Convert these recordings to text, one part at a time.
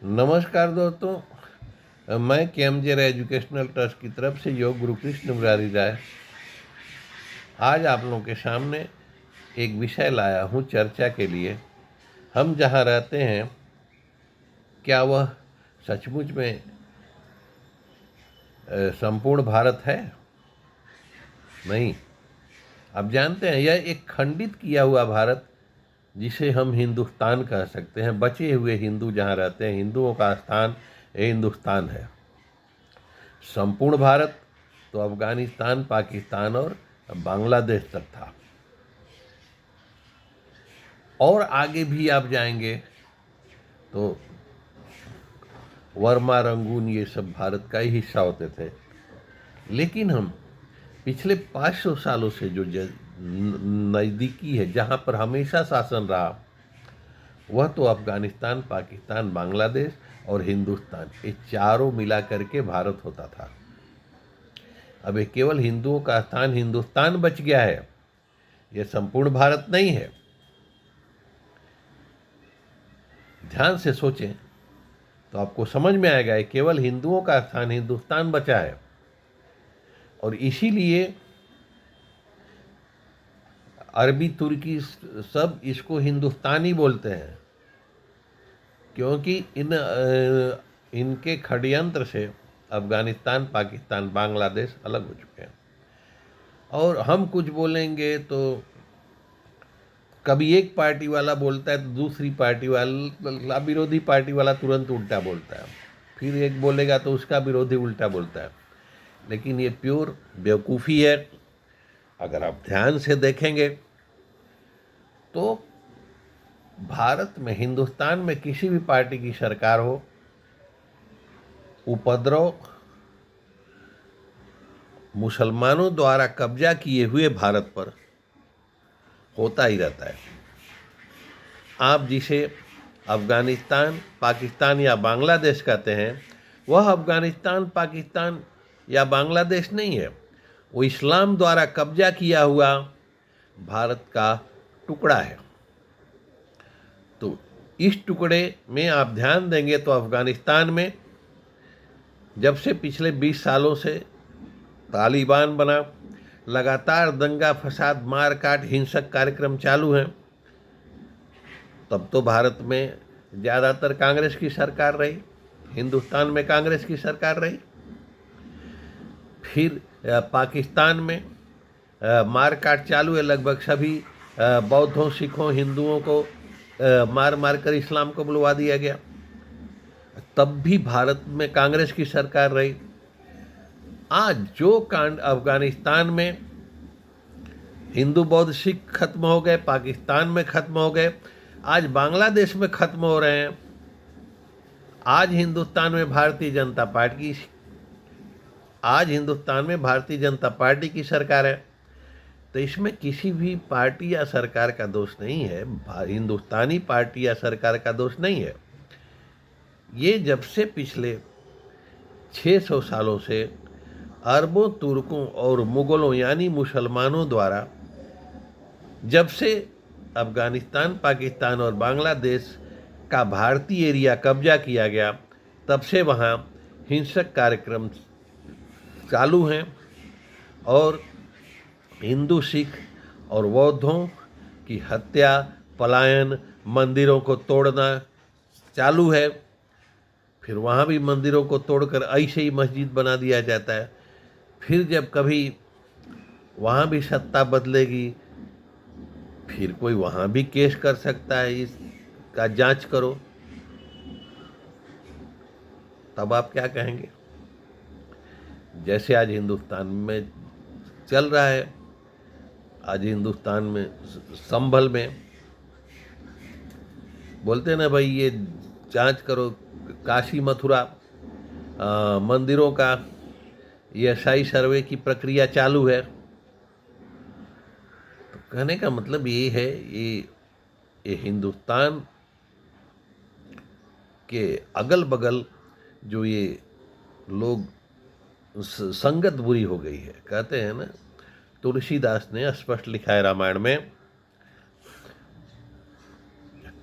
नमस्कार दोस्तों, मैं केएमजे एजुकेशनल ट्रस्ट की तरफ से योग गुरु कृष्ण मुरारी राय आज आप लोगों के सामने एक विषय लाया हूँ चर्चा के लिए। हम जहाँ रहते हैं क्या वह सचमुच में संपूर्ण भारत है? नहीं। आप जानते हैं यह एक खंडित किया हुआ भारत जिसे हम हिंदुस्तान कह सकते हैं। बचे हुए हिंदू जहाँ रहते हैं, हिंदुओं का स्थान ये हिंदुस्तान है। संपूर्ण भारत तो अफगानिस्तान, पाकिस्तान और बांग्लादेश तक था। और आगे भी आप जाएंगे तो वर्मा, रंगून, ये सब भारत का ही हिस्सा होते थे। लेकिन हम पिछले 500 सालों से जो नज़दीकी है, जहाँ पर हमेशा शासन रहा, वह तो अफगानिस्तान, पाकिस्तान, बांग्लादेश और हिंदुस्तान, ये चारों मिला करके भारत होता था। अब ये केवल हिंदुओं का स्थान हिंदुस्तान बच गया है, यह संपूर्ण भारत नहीं है। ध्यान से सोचें तो आपको समझ में आएगा केवल हिंदुओं का स्थान हिंदुस्तान बचा है। और इसीलिए अरबी, तुर्की सब इसको हिंदुस्तानी बोलते हैं, क्योंकि इनके षड्यंत्र से अफगानिस्तान, पाकिस्तान, बांग्लादेश अलग हो चुके हैं। और हम कुछ बोलेंगे तो कभी एक पार्टी वाला बोलता है तो दूसरी पार्टी वाला, विरोधी पार्टी वाला तुरंत उल्टा बोलता है, फिर एक बोलेगा तो उसका विरोधी उल्टा बोलता है। लेकिन ये प्योर बेवकूफ़ी है। अगर आप ध्यान से देखेंगे तो भारत में, हिंदुस्तान में किसी भी पार्टी की सरकार हो, उपद्रव मुसलमानों द्वारा कब्जा किए हुए भारत पर होता ही रहता है। आप जिसे अफगानिस्तान, पाकिस्तान या बांग्लादेश कहते हैं, वह अफगानिस्तान, पाकिस्तान या बांग्लादेश नहीं है, वो इस्लाम द्वारा कब्जा किया हुआ भारत का टुकड़ा है। तो इस टुकड़े में आप ध्यान देंगे तो अफगानिस्तान में जब से पिछले 20 सालों से तालिबान बना, लगातार दंगा फसाद, मार काट, हिंसक कार्यक्रम चालू हैं। तब तो भारत में ज़्यादातर कांग्रेस की सरकार रही, हिंदुस्तान में कांग्रेस की सरकार रही। फिर पाकिस्तान में मार काट चालू है, लगभग सभी बौद्धों, सिखों, हिंदुओं को मार मार कर इस्लाम को बुलवा दिया गया। तब भी भारत में कांग्रेस की सरकार रही। आज जो कांड अफगानिस्तान में हिंदू, बौद्ध, सिख खत्म हो गए, पाकिस्तान में खत्म हो गए, आज बांग्लादेश में खत्म हो रहे हैं। आज हिंदुस्तान में भारतीय जनता पार्टी की सरकार है। तो इसमें किसी भी पार्टी या सरकार का दोष नहीं है, हिंदुस्तानी पार्टी या सरकार का दोष नहीं है। ये जब से पिछले 600 सालों से अरबों, तुर्कों और मुगलों यानी मुसलमानों द्वारा जब से अफगानिस्तान, पाकिस्तान और बांग्लादेश का भारतीय एरिया कब्जा किया गया, तब से वहाँ हिंसक कार्यक्रम चालू हैं और हिंदू, सिख और बौद्धों की हत्या, पलायन, मंदिरों को तोड़ना चालू है। फिर वहाँ भी मंदिरों को तोड़कर ऐसे ही मस्जिद बना दिया जाता है। फिर जब कभी वहाँ भी सत्ता बदलेगी, फिर कोई वहाँ भी केस कर सकता है, इसका जांच करो। तब आप क्या कहेंगे? जैसे आज हिंदुस्तान में चल रहा है, आज हिंदुस्तान में संभल में बोलते हैं ना भाई, ये जांच करो, काशी, मथुरा मंदिरों का ये SI सर्वे की प्रक्रिया चालू है। तो कहने का मतलब ये है, ये हिंदुस्तान के अगल बगल जो ये लोग, संगत बुरी हो गई है। कहते हैं ना, तुलसीदास ने स्पष्ट लिखा है रामायण में,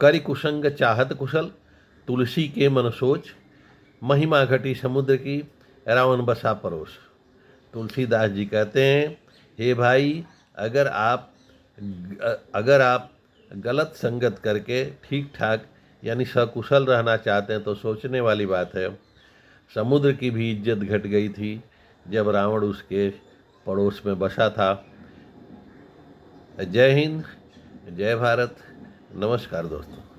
करि कुसंग चाहत कुशल, तुलसी के मन सोच, महिमा घटी समुद्र की, रावण बसा परोस। तुलसीदास जी कहते हैं, हे भाई, अगर आप गलत संगत करके ठीक ठाक यानी सकुशल रहना चाहते हैं तो सोचने वाली बात है। समुद्र की भी इज्जत घट गई थी जब रावण उसके पड़ोस में बसा था। जय हिंद, जय भारत, नमस्कार दोस्तों।